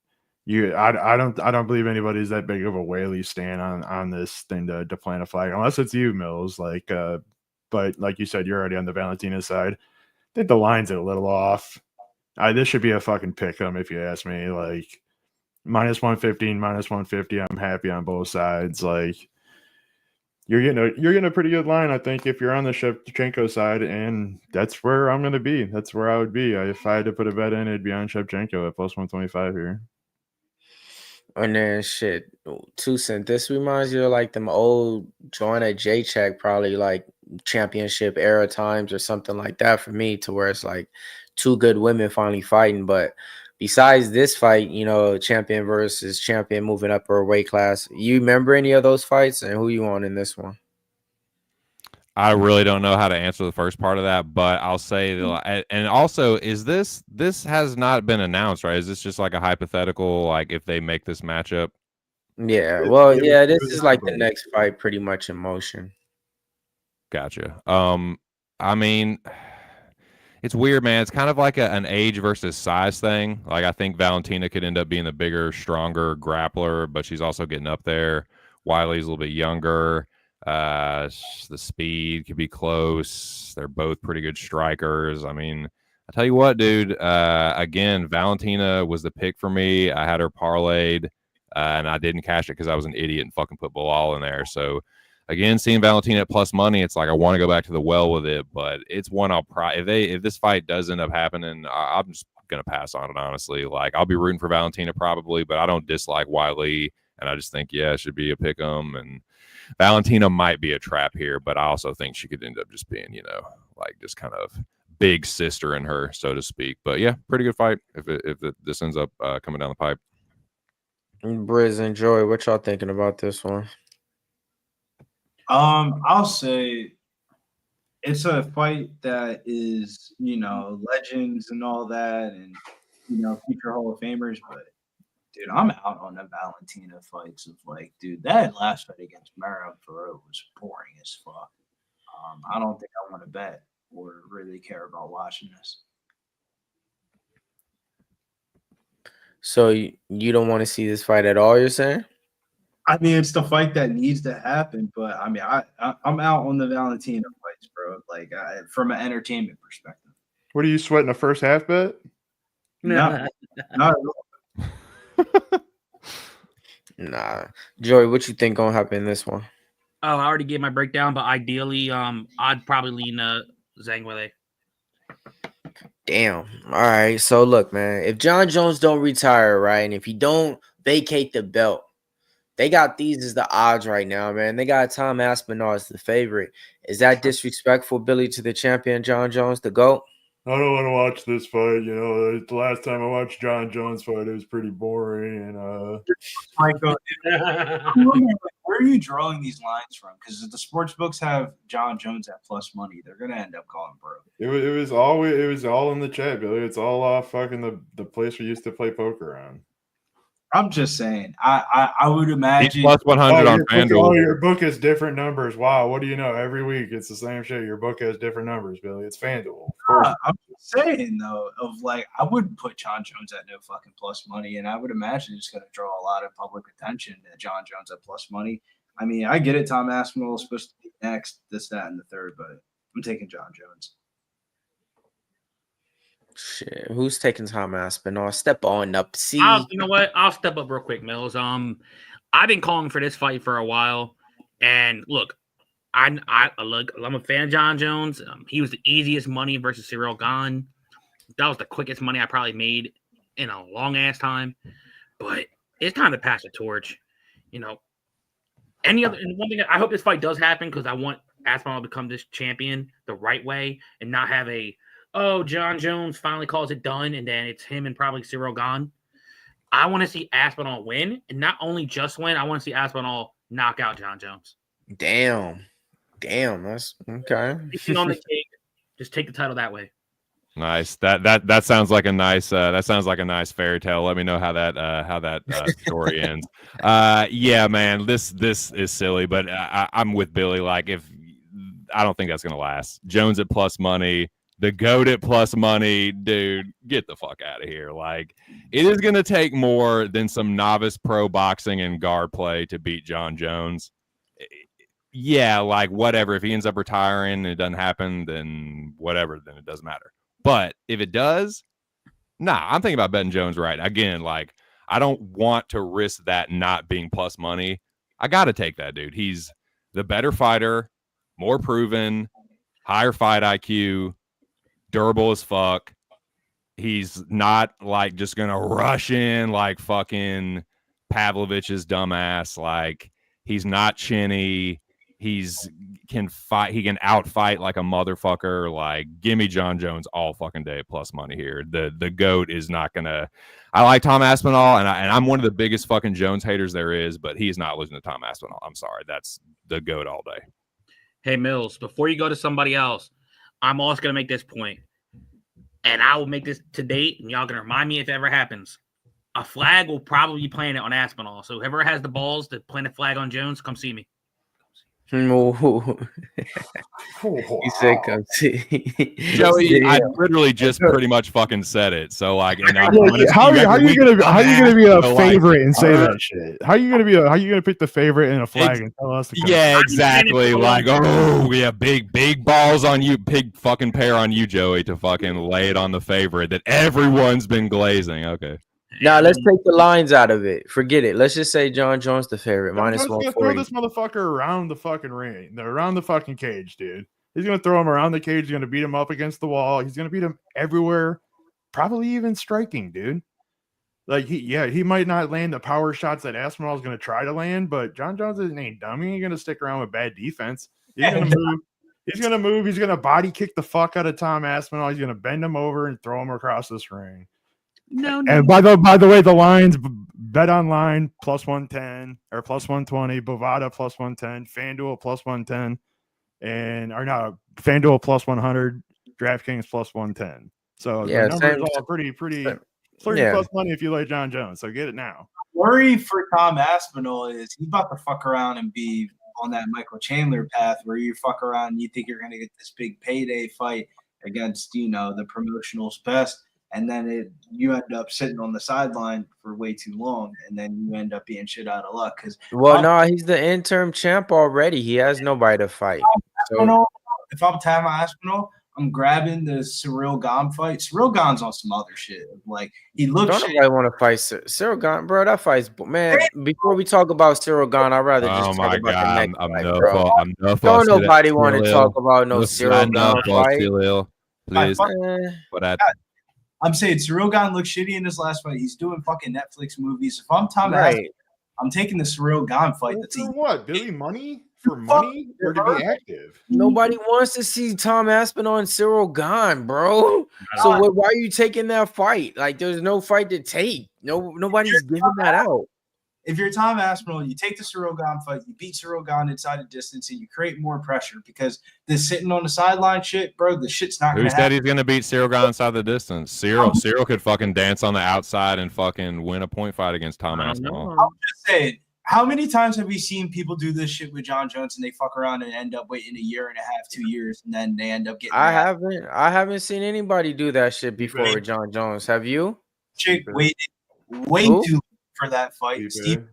I don't believe anybody's that big of a Weili stan on this thing to plant a flag, unless it's you, Millz. Like, but like you said, you're already on the Valentina side. I think the line's a little off. This should be a fucking pick 'em if you ask me. Like, minus 115, minus 150. I'm happy on both sides. Like, you're getting a pretty good line, I think, if you're on the Shevchenko side, and that's where I'm going to be. That's where I would be. If I had to put a bet in, it'd be on Shevchenko at plus 125 here. And then shit, 2 cent. This reminds you of like them old Joanna Jacek, probably like championship era times or something like that for me, to where it's like two good women finally fighting. But besides this fight, champion versus champion moving up her weight class, you remember any of those fights and who you on in this one? I really don't know how to answer the first part of that, but I'll say, and also, is this has not been announced, right? Is this just like a hypothetical, like if they make this matchup? Yeah, well, yeah, this is like the next fight pretty much in motion. Gotcha. I mean, it's weird, man. It's kind of like an age versus size thing. Like, I think Valentina could end up being the bigger, stronger grappler, but she's also getting up there. Weili's a little bit younger. The speed could be close. They're both pretty good strikers. I mean, I tell you what, dude. Again, Valentina was the pick for me. I had her parlayed, and I didn't cash it because I was an idiot and fucking put Bilal in there. So, again, seeing Valentina at plus money, it's like I want to go back to the well with it, but it's one I'll if this fight does end up happening, I'm just gonna pass on it, honestly. Like, I'll be rooting for Valentina probably, but I don't dislike Weili, and I just think it should be a pick 'em, and Valentina might be a trap here, but I also think she could end up just being, like just kind of big sister in her, so to speak. But yeah, pretty good fight if this ends up coming down the pipe. Briz and Joy, what y'all thinking about this one? I'll say it's a fight that is, legends and all that, and future Hall of Famers. But dude, I'm out on the Valentina fights. Of like, dude, that last fight against Mara Farrow was boring as fuck. I don't think I want to bet or really care about watching this. So you don't want to see this fight at all, you're saying? I mean, it's the fight that needs to happen, but I mean, I'm out on the Valentina fights, bro. Like from an entertainment perspective. What are you sweating the first half bet? No, not at all. Nah. Joey, what you think gonna happen in this one? Oh, I already gave my breakdown, but ideally, I'd probably lean Zhang Weili. Damn. All right. So look, man, if John Jones don't retire, right, and if he don't vacate the belt, they got these as the odds right now, man. They got Tom Aspinall as the favorite. Is that disrespectful, Billy, to the champion John Jones, the GOAT? I don't want to watch this fight. You know, the last time I watched John Jones fight, it was pretty boring. And Michael, where are you drawing these lines from? Because the sports books have John Jones at plus money. They're gonna end up calling bro. it was all in the chat, Billy. It's all off fucking the place we used to play poker on. I'm just saying. I would imagine He's plus 100 on FanDuel. Your book has different numbers. Wow, what do you know? Every week it's the same shit. Your book has different numbers, Billy. It's FanDuel. I'm just saying though, of like I wouldn't put John Jones at no fucking plus money, and I would imagine it's going to draw a lot of public attention to John Jones at plus money. I mean, I get it. Tom Aspinall is supposed to be next, this, that, and the third, but I'm taking John Jones. Shit, who's taking Tom Aspinall? Step on up. See, You know what? I'll step up real quick, Millz. I've been calling for this fight for a while, and look, I'm a fan of John Jones. He was the easiest money versus Cyril Gane. That was the quickest money I probably made in a long ass time. But it's time to pass the torch. You know, and one thing, I hope this fight does happen because I want Aspinall to become this champion the right way and not have John Jones finally calls it done and then it's him and probably Cyril Gane. I want to see Aspinall win, and not only just win, I want to see Aspinall knock out John Jones. Damn, that's okay. On the cake, just take the title that way. Nice. That sounds like a nice fairy tale. Let me know how that story ends. Yeah, man, this is silly, but I'm with Billy. Like, if I don't think that's gonna last. Jones at plus money, the GOAT at plus money, dude, get the fuck out of here. Like, it is gonna take more than some novice pro boxing and guard play to beat John Jones. Yeah, like whatever. If he ends up retiring and it doesn't happen, then whatever. Then it doesn't matter. But if it does, I'm thinking about betting Jones right. Again, like, I don't want to risk that not being plus money. I got to take that, dude. He's the better fighter, more proven, higher fight IQ, durable as fuck. He's not, like, just going to rush in like fucking Pavlovich's dumbass. Like, he's not chinny. He can outfight like a motherfucker. Like, give me John Jones all fucking day at plus money here. The GOAT is not gonna. I like Tom Aspinall, and I'm one of the biggest fucking Jones haters there is, but he's not losing to Tom Aspinall. I'm sorry, that's the GOAT all day. Hey Millz, before you go to somebody else, I'm also gonna make this point, and I will make this to date, and y'all gonna remind me if it ever happens. A flag will probably be planted on Aspinall, so whoever has the balls to plant a flag on Jones, come see me. He said, "Come see." Joey, I literally just pretty much fucking said it. So, like, and how are you gonna be a favorite and say that shit? How are you gonna pick the favorite in a flag and tell us to come? Yeah, exactly. Like, we have big balls on you, big fucking pair on you, Joey, to fucking lay it on the favorite that everyone's been glazing. Okay. Now let's take the lines out of it. Forget it. Let's just say John Jones the favorite. Minus John's gonna 140. throw this motherfucker around the fucking ring, around the fucking cage, dude. He's gonna throw him around the cage. He's gonna beat him up against the wall. He's gonna beat him everywhere, probably even striking, dude. Like, he might not land the power shots that Aspinall's gonna try to land, but John Jones ain't dumb. He ain't gonna stick around with bad defense. He's gonna move. He's gonna body kick the fuck out of Tom Aspinall. He's gonna bend him over and throw him across this ring. No. And by the way, the lines bet online plus 110 or plus 120, Bovada plus 110, FanDuel plus 110, FanDuel plus 100, DraftKings plus 110. So the numbers all pretty plus money if you like John Jones. So get it now. Worry for Tom Aspinall is he's about to fuck around and be on that Michael Chandler path where you fuck around and you think you're gonna get this big payday fight against, the promotional's best. and then you end up sitting on the sideline for way too long, and then you end up being shit out of luck. Because he's the interim champ already. He has nobody to fight. So if I'm Tama Aspinall, I'm grabbing the Cyril Gane fight. Cyril Gane's on some other shit. Like, he looks. Don't nobody want to fight Cyril Gane, bro. That fight's man. Before we talk about Cyril Gane, I'd rather just talk about the next fight, bro. Don't nobody want to talk about no Cyril Gane fight. Please. I'm saying Cyril Gane looked shitty in his last fight. He's doing fucking Netflix movies. If I'm Tama Aspinall, I'm taking the Cyril Gane fight. For what? Billy money? For money or to be active? Nobody wants to see Tom Aspinall and Cyril Gane, bro. So why are you taking that fight? Like, there's no fight to take. Nobody's giving that out. If you're Tom Aspinall, you take the Cyril Gane fight, you beat Cyril Gane inside a distance, and you create more pressure because this sitting on the sideline shit, bro, the shit's not going to happen. Who said he's going to beat Cyril Gane inside the distance? Cyril could fucking dance on the outside and fucking win a point fight against Tom Aspinall. I'm just saying, how many times have we seen people do this shit with John Jones and they fuck around and end up waiting a year and a half, 2 years, and then they end up getting I haven't seen anybody do that shit before with John Jones. Have you? Chick waited way too long for that fight. Steve,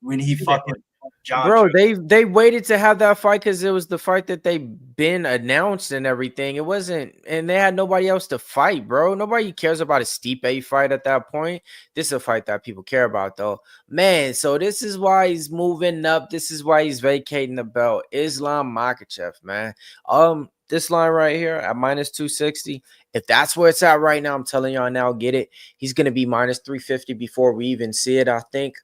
when he fucking John bro, Jones. they waited to have that fight because it was the fight that they been announced and everything. It wasn't, and they had nobody else to fight, bro. Nobody cares about a Stipe fight at that point. This is a fight that people care about, though, man. So this is why he's moving up. This is why he's vacating the belt. Islam Makhachev, man. This line right here at minus 260. If that's where it's at right now, I'm telling y'all now, get it. He's going to be minus 350 before we even see it, I think.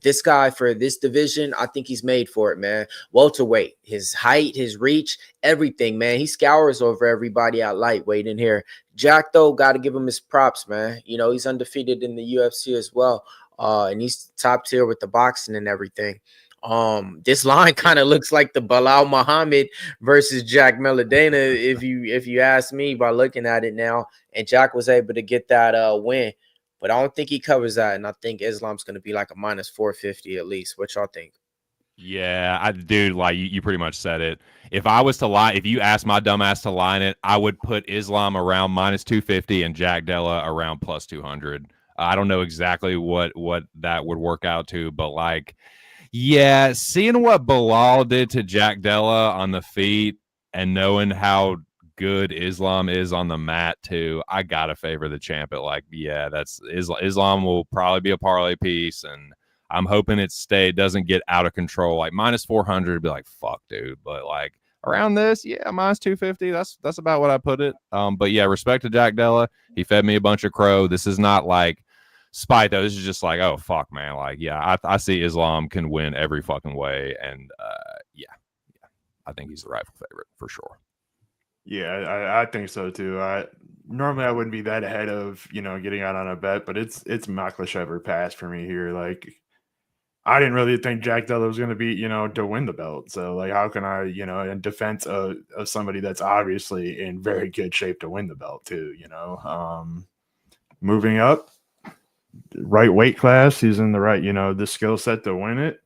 This guy for this division, I think he's made for it, man. Welterweight, his height, his reach, everything, man. He scours over everybody at lightweight in here. Jack, though, got to give him his props, man. You know, he's undefeated in the UFC as well. And he's top tier with the boxing and everything. This line kind of looks like the Bilal Muhammad versus Jack Maddalena, if you ask me, by looking at it now. And Jack was able to get that win, but I don't think he covers that. And I think Islam's going to be like a minus 450 at least. What y'all think? Yeah, dude, like you pretty much said it. If I was to lie, if you asked my dumbass to line it, I would put Islam around minus 250 and Jack Della around plus 200. I don't know exactly what that would work out to, but like, yeah, seeing what Bilal did to Jack Della on the feet and knowing how good Islam is on the mat too, I gotta favor the champ. That's Islam will probably be a parlay piece, and I'm hoping it doesn't get out of control. Like minus 400, be like, fuck, dude. But like around this, yeah, minus 250. That's about what I put it. But yeah, respect to Jack Della. He fed me a bunch of crow. This is not like spite, though. This is just like, oh fuck, man. Like, yeah, I see Islam can win every fucking way, and yeah, I think he's the rightful favorite for sure. Yeah, I think so too. Normally I wouldn't be that ahead of getting out on a bet, but it's Makhachev or pass for me here. Like, I didn't really think Jack Della was going to be to win the belt. So like, how can I in defense of somebody that's obviously in very good shape to win the belt too? Moving up. Right weight class, he's in the right, the skill set to win it.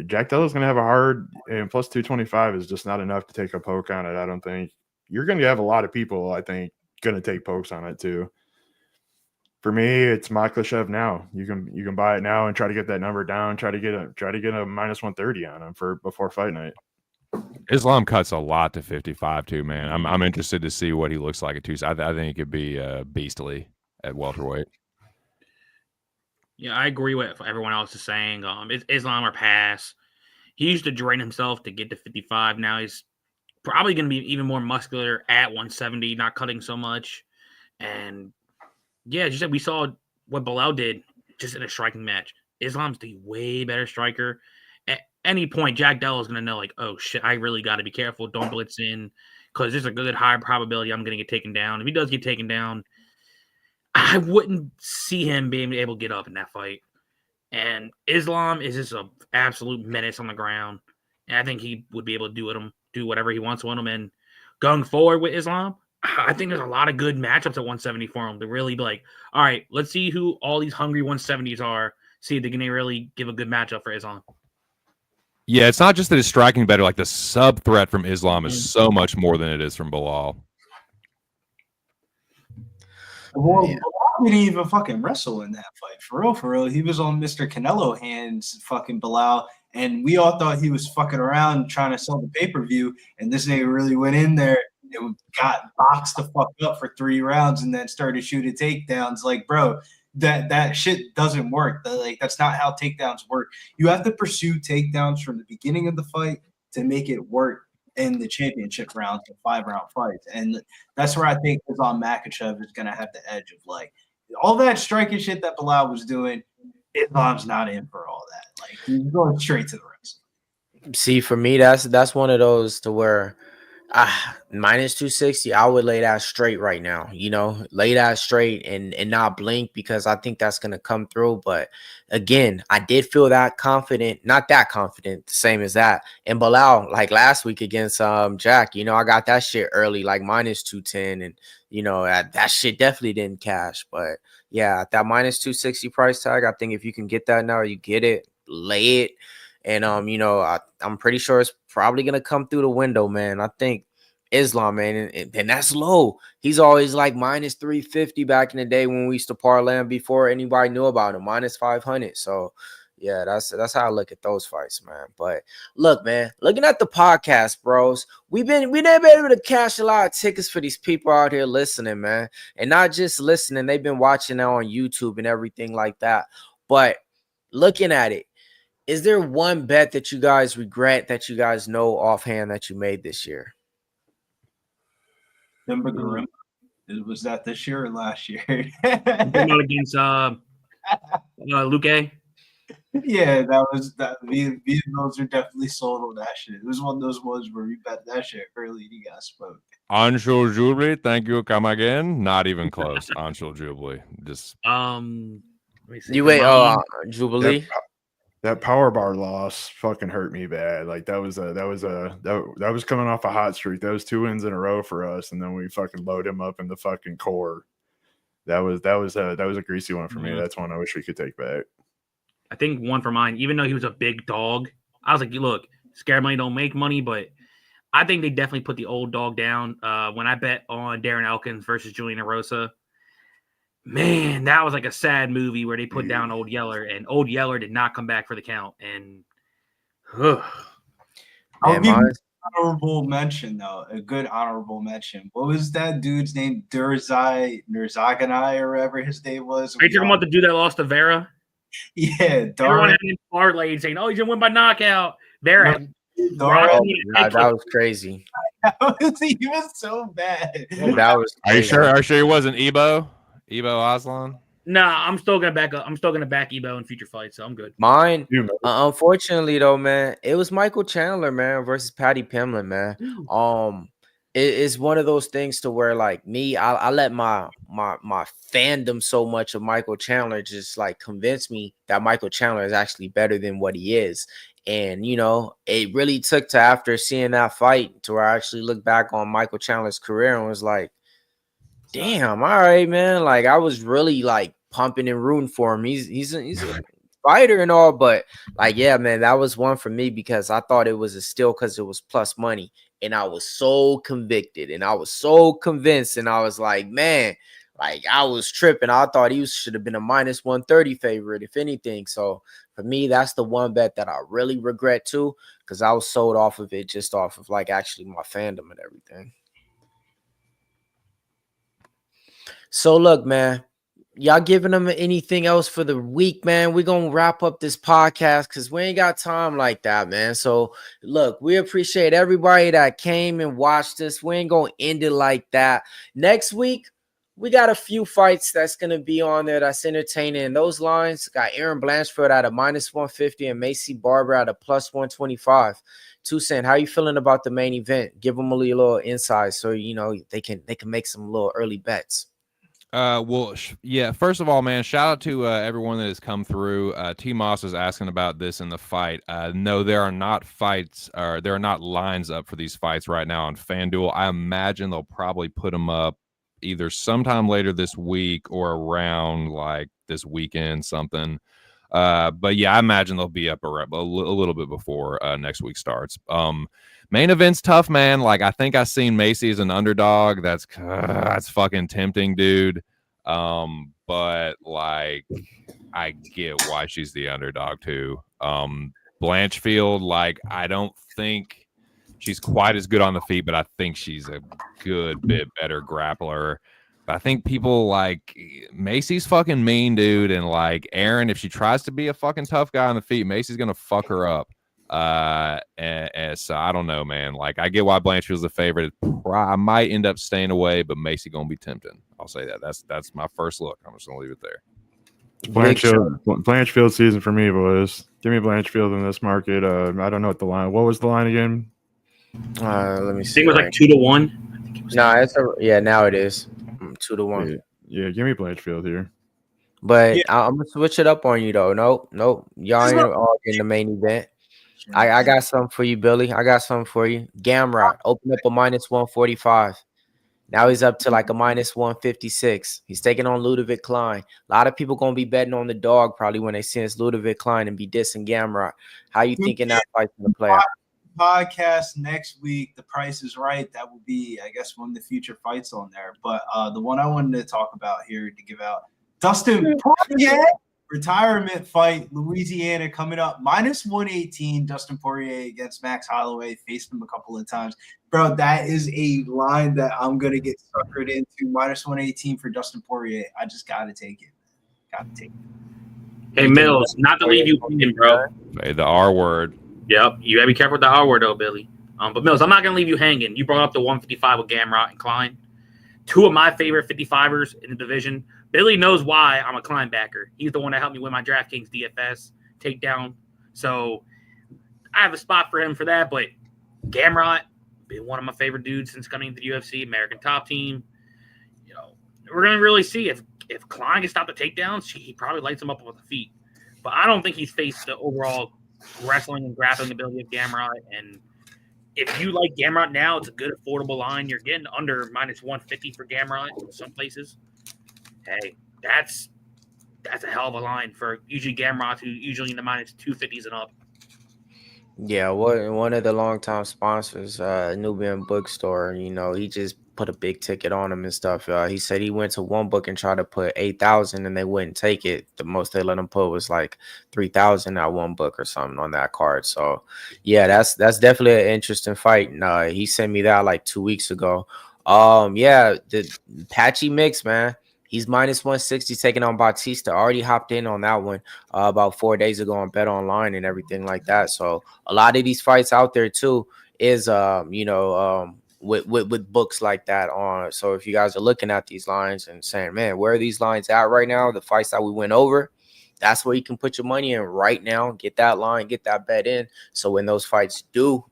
Jack Della's going to have a hard, and plus 225 is just not enough to take a poke on it. I don't think you're going to have a lot of people, I think, going to take pokes on it too. For me, it's Makhachev now. You can buy it now and try to get that number down. Try to get a minus 130 on him before fight night. Islam cuts a lot to 55 too, man. I'm interested to see what he looks like at 2. I think he could be beastly at welterweight. Yeah, I agree with everyone else is saying. It's Islam or pass. He used to drain himself to get to 55. Now he's probably going to be even more muscular at 170, not cutting so much. And yeah, just like we saw what Bilal did just in a striking match. Islam's the way better striker. At any point, Jack Della is going to know, like, oh shit, I really got to be careful. Don't blitz in, because there's a good high probability I'm going to get taken down. If he does get taken down, I wouldn't see him being able to get up in that fight. And Islam is just an absolute menace on the ground. And I think he would be able to do whatever he wants with him. And going forward with Islam, I think there's a lot of good matchups at 170 for him to really be like, all right, let's see who all these hungry 170s are. See if they can really give a good matchup for Islam. Yeah, it's not just that his striking better. Like the sub threat from Islam is so much more than it is from Bilal. Well, Yeah. Bilal didn't even fucking wrestle in that fight. For real, for real. He was on Mr. Canelo hands, fucking Bilal. And we all thought he was fucking around trying to sell the pay-per-view. And this nigga really went in there and got boxed the fuck up for 3 rounds and then started shooting takedowns. Like, bro, that shit doesn't work. Like, that's not how takedowns work. You have to pursue takedowns from the beginning of the fight to make it work in the championship rounds, the 5-round fights. And that's where I think Islam Makhachev is going to have the edge of, like, all that striking shit that Bilal was doing. Islam's not in for all that. Like, he's going straight to the wrestling. See, for me, that's one of those to where minus 260, I would lay that straight right now. Lay that straight and not blink, because I think that's gonna come through. But again, I did feel that confident, not that confident, the same as that. And Bilal, like last week against Jack, I got that shit early, like minus 210, and that shit definitely didn't cash. But yeah, at that minus 260 price tag, I think if you can get that now, you get it, lay it. And I'm pretty sure it's probably gonna come through the window, man. I think Islam, man, and that's low. He's always like minus 350 back in the day when we used to parlay him before anybody knew about him, minus 500. So yeah, that's how I look at those fights, man. But look, man, looking at the podcast, bros, we've been able to cash a lot of tickets for these people out here listening, man, and not just listening. They've been watching now on YouTube and everything like that. But looking at it, is there one bet that you guys regret that you guys know offhand that you made this year? Remember Garimba? Was that this year or last year? Against Luque. Yeah, that was that. Those are definitely sold on that shit. It was one of those ones where we bet that shit early and he got smoked. Anshul Jubilee, thank you. Come again. Not even close. Anshul Jubilee. Just let me see. You wait, Jubilee. That power bar loss fucking hurt me bad. Like that was coming off a hot streak. That was 2 wins in a row for us, and then we fucking load him up in the fucking core. That was a greasy one for me. That's one I wish we could take back. I think one for mine, even though he was a big dog, I was like, look, scared money don't make money, but I think they definitely put the old dog down. When I bet on Darren Elkins versus Julian Erosa, man, that was like a sad movie where they put down Old Yeller, and Old Yeller did not come back for the count. And I'll give you an honorable mention, though. A good honorable mention. What was that dude's name? Nurzaganai or whatever his name was. Are you talking about the dude that lost to Vera? Yeah, Everyone had him parlayed saying, "Oh, he's gonna win by knockout." Vera. That was crazy. He was so bad. That was crazy. Are you sure he wasn't Ebo Aslan? Nah, I'm still gonna back up. I'm still gonna back Ebo in future fights, so I'm good. Mine, unfortunately though, man, it was Michael Chandler, man, versus Patty Pimlin, man. It's one of those things to where, like me, I let my fandom so much of Michael Chandler just like convince me that Michael Chandler is actually better than what he is. And it really took to after seeing that fight to where I actually looked back on Michael Chandler's career and was like, damn, all right, man. Like I was really like pumping and rooting for him. He's a fighter and all, but like, yeah, man, that was one for me because I thought it was a steal because it was plus money. And I was so convicted and I was so convinced. And I was like, man, like I was tripping. I thought he should have been a minus 130 favorite, if anything. So for me, that's the one bet that I really regret too, because I was sold off of it just off of like actually my fandom and everything. So look, man, y'all giving them anything else for the week, man? We're going to wrap up this podcast because we ain't got time like that, man. So look, we appreciate everybody that came and watched us. We ain't going to end it like that. Next week, we got a few fights that's going to be on there that's entertaining. Those lines got Aaron Blanchfield at a minus 150 and Macy Barber at a plus 125. Toussaint, how you feeling about the main event? Give them a little insight so, they can make some little early bets. Yeah, first of all, man, shout out to everyone that has come through. T Moss is asking about this in the fight. No, there are not fights, or there are not lines up for these fights right now on FanDuel. I imagine they'll probably put them up either sometime later this week or around like this weekend, something. But yeah, I imagine they'll be up a little bit before next week starts. Main event's tough, man. Like I think I seen Macy as an underdog. That's fucking tempting, dude. But like I get why she's the underdog too. Blanchfield, like I don't think she's quite as good on the feet, but I think she's a good bit better grappler. But I think people like Macy's fucking mean, dude, and like Aaron, if she tries to be a fucking tough guy on the feet, Macy's gonna fuck her up. And so I don't know, man. Like I get why Blanchfield's the favorite. I might end up staying away, but Macy gonna be tempting. I'll say that. That's my first look. I'm just gonna leave it there. Blanchfield season for me, boys. Give me Blanchfield in this market. I don't know what the line. What was the line again? Let me I see. think it was like 2-1. No, now it is 2-1. Yeah, give me Blanchfield here. But I'm gonna switch it up on you though. Nope. Y'all ain't all in the main event. I got something for you, Billy. I got something for you. Gamrot opened up a -145. Now he's up to like a -156. He's taking on Ludovic Klein. A lot of people gonna be betting on the dog probably when they see it's Ludovic Klein and be dissing Gamrot. How you thinking that fight's gonna play out? Podcast next week, The Price is Right. That will be, I guess, one of the future fights on there. But the one I wanted to talk about here to give out, Dustin Poirier retirement fight, Louisiana coming up, -118. Dustin Poirier against Max Holloway. Faced him a couple of times. Bro, that is a line that I'm going to get suckered into. -118 for Dustin Poirier. I just got to take it. Hey, Millz, not to leave you hanging, bro. Say the R word. Yep, you gotta be careful with the R word, though, Billy. But Millz, I'm not gonna leave you hanging. You brought up the 155 with Gamrot and Klein, two of my favorite 55ers in the division. Billy knows why I'm a Klein backer. He's the one that helped me win my DraftKings DFS takedown. So I have a spot for him for that. But Gamrot, been one of my favorite dudes since coming into the UFC, American Top Team. You know, we're gonna really see if Klein can stop the takedowns. He probably lights him up with the feet. But I don't think he's faced the overall wrestling and grappling ability of Gamrot. And if you like Gamrot now, it's a good affordable line. You're getting under -150 for Gamrot in some places. Hey, that's a hell of a line for usually Gamrot, who usually in the -250s and up. Yeah, one of the longtime sponsors, Nubian Bookstore, you know, he just put a big ticket on him and stuff. He said he went to one book and tried to put 8,000 and they wouldn't take it. The most they let him put was like 3,000 at one book or something on that card. So yeah, that's definitely an interesting fight. And he sent me that like 2 weeks ago. Yeah, the Patchy Mix, man. He's -160 taking on Bautista. Already hopped in on that one about 4 days ago on Bet Online and everything like that. So a lot of these fights out there too is with books like that on. So if you guys are looking at these lines and saying, man, where are these lines at right now? The fights that we went over, that's where you can put your money in right now. Get that line, get that bet in. So when those fights do,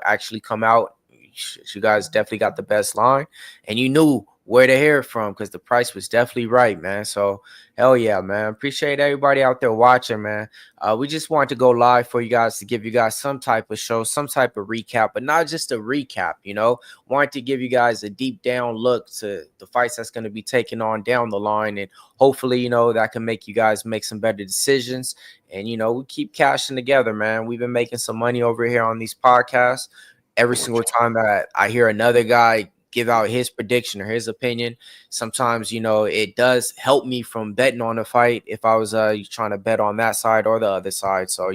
actually come out, you guys definitely got the best line and you knew where to hear it from because the price was definitely right, man. So hell yeah, man. Appreciate everybody out there watching, man. We just wanted to go live for you guys to give you guys some type of show, some type of recap, but not just a recap, wanted to give you guys a deep down look to the fights that's going to be taken on down the line. And hopefully, that can make you guys make some better decisions. And, we keep cashing together, man. We've been making some money over here on these podcasts. Every single time that I hear another guy give out his prediction or his opinion, sometimes it does help me from betting on a fight if I was trying to bet on that side or the other side. So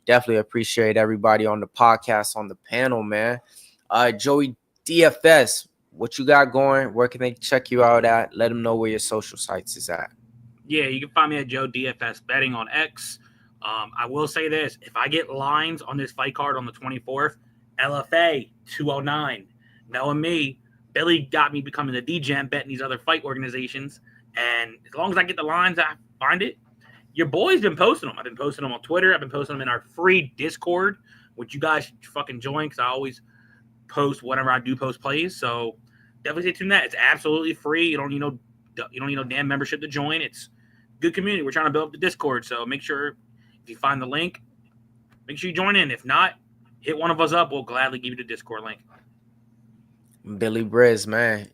definitely appreciate everybody on the podcast, on the panel, man. Joey DFS, what you got going? Where can they check you out at? Let them know where your social sites is at. Yeah, you can find me at Joe DFS Betting on X. I will say this: if I get lines on this fight card on the 24th, LFA 209. Knowing me, Billy got me becoming the DGen betting these other fight organizations. And as long as I get the lines, I find it. Your boy's been posting them. I've been posting them on Twitter. I've been posting them in our free Discord, which you guys should fucking join because I always post whenever I do post plays. So definitely stay tuned to that. It's absolutely free. You don't need no damn membership to join. It's a good community. We're trying to build up the Discord. So make sure if you find the link, make sure you join in. If not, hit one of us up. We'll gladly give you the Discord link. Billy Briz, man,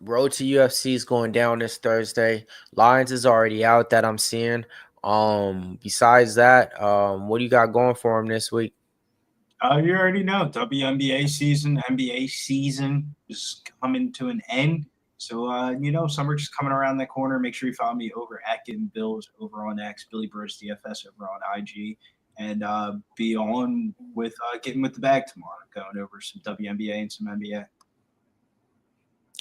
road to UFC is going down this Thursday. Lines is already out that I'm seeing. Besides that, what do you got going for him this week? You already know WNBA season, NBA season is coming to an end. So, summer just coming around the corner. Make sure you follow me over at Getting Bills over on X, Billy Bros DFS over on IG, and be on with Getting with the Bag tomorrow, going over some WNBA and some NBA.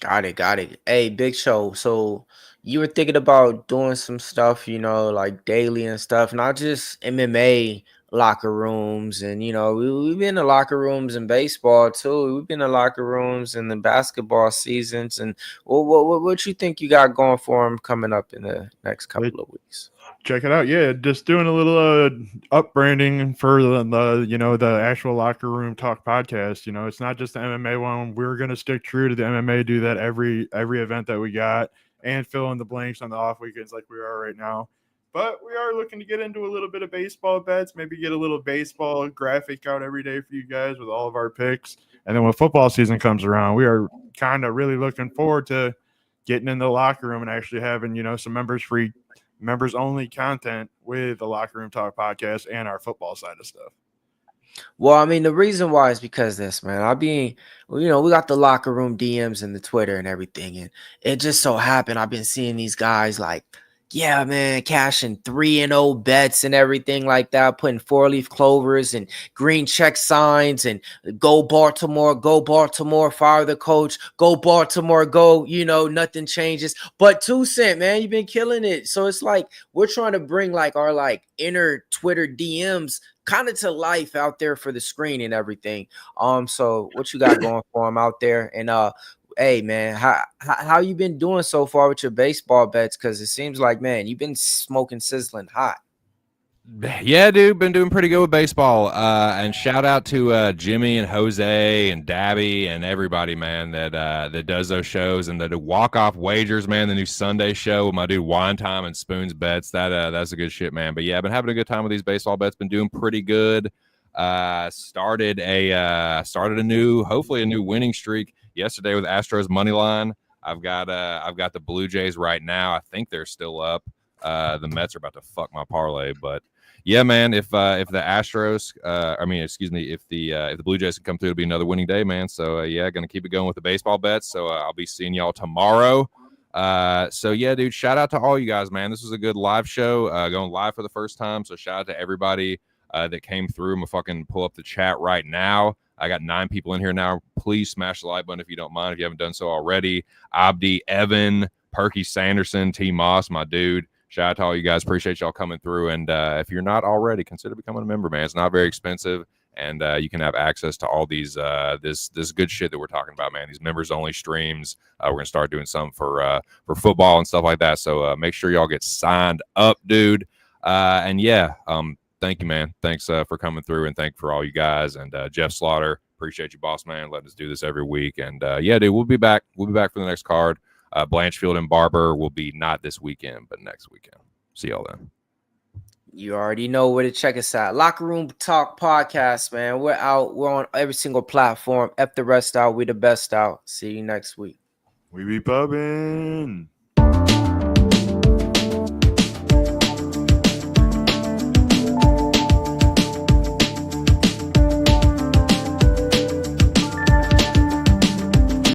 Got it. Hey, Big Show. So you were thinking about doing some stuff, like daily and stuff, not just MMA locker rooms. And we've been in locker rooms in baseball too. We've been in locker rooms in the basketball seasons. And what you think you got going for them coming up in the next couple of weeks? Check it out. Yeah, just doing a little up branding for the actual Locker Room Talk podcast. It's not just the MMA one. We're gonna stick true to the MMA, do that every event that we got, and fill in the blanks on the off weekends like we are right now. But we are looking to get into a little bit of baseball bets, maybe get a little baseball graphic out every day for you guys with all of our picks. And then when football season comes around, we are kind of really looking forward to getting in the locker room and actually having, some members only content with the Locker Room Talk podcast and our football side of stuff. Well, I mean, the reason why is because this, man. We got the locker room DMs and the Twitter and everything, and it just so happened I've been seeing these guys like, yeah, man, cashing 3-0 bets and everything like that, putting 4-leaf clovers and green check signs and go Baltimore, fire the coach, go Baltimore, go, nothing changes. But 2 Cent, man, you've been killing it. So it's like we're trying to bring like our inner Twitter DMs kind of to life out there for the screen and everything. So what you got going for them out there? And hey, man, how you been doing so far with your baseball bets? Because it seems like, man, you've been smoking sizzling hot. Yeah, dude, been doing pretty good with baseball. And shout out to Jimmy and Jose and Dabby and everybody, man, that does those shows and the walk-off wagers, man, the new Sunday show with my dude Wine Time and Spoons Bets. That's a good shit, man. But yeah, I've been having a good time with these baseball bets. Been doing pretty good. Started a new winning streak yesterday with Astros money line. I've got the Blue Jays right now. I think they're still up. The Mets are about to fuck my parlay, but yeah, man. If the Astros, if the Blue Jays can come through, it'll be another winning day, man. So yeah, gonna keep it going with the baseball bets. So I'll be seeing y'all tomorrow. So yeah, dude. Shout out to all you guys, man. This was a good live show, going live for the first time. So shout out to everybody that came through. I'm gonna fucking pull up the chat right now. I got 9 people in here now. Please smash the like button if you don't mind, if you haven't done so already. Abdi, Evan, Perky Sanderson, T. Moss, my dude. Shout out to all you guys. Appreciate y'all coming through. And if you're not already, consider becoming a member, man. It's not very expensive. And you can have access to all these this good shit that we're talking about, man. These members only streams. We're gonna start doing something for football and stuff like that. So make sure y'all get signed up, dude. And yeah, thank you, man. Thanks for coming through, and thank you for all you guys. And Jeff Slaughter, appreciate you, boss man, letting us do this every week. And yeah, dude, we'll be back. We'll be back for the next card. Blanchfield and Barber will be not this weekend, but next weekend. See y'all then. You already know where to check us out. Locker Room Talk Podcast, man. We're out. We're on every single platform. F the rest out. We the best out. See you next week. We be pubbing.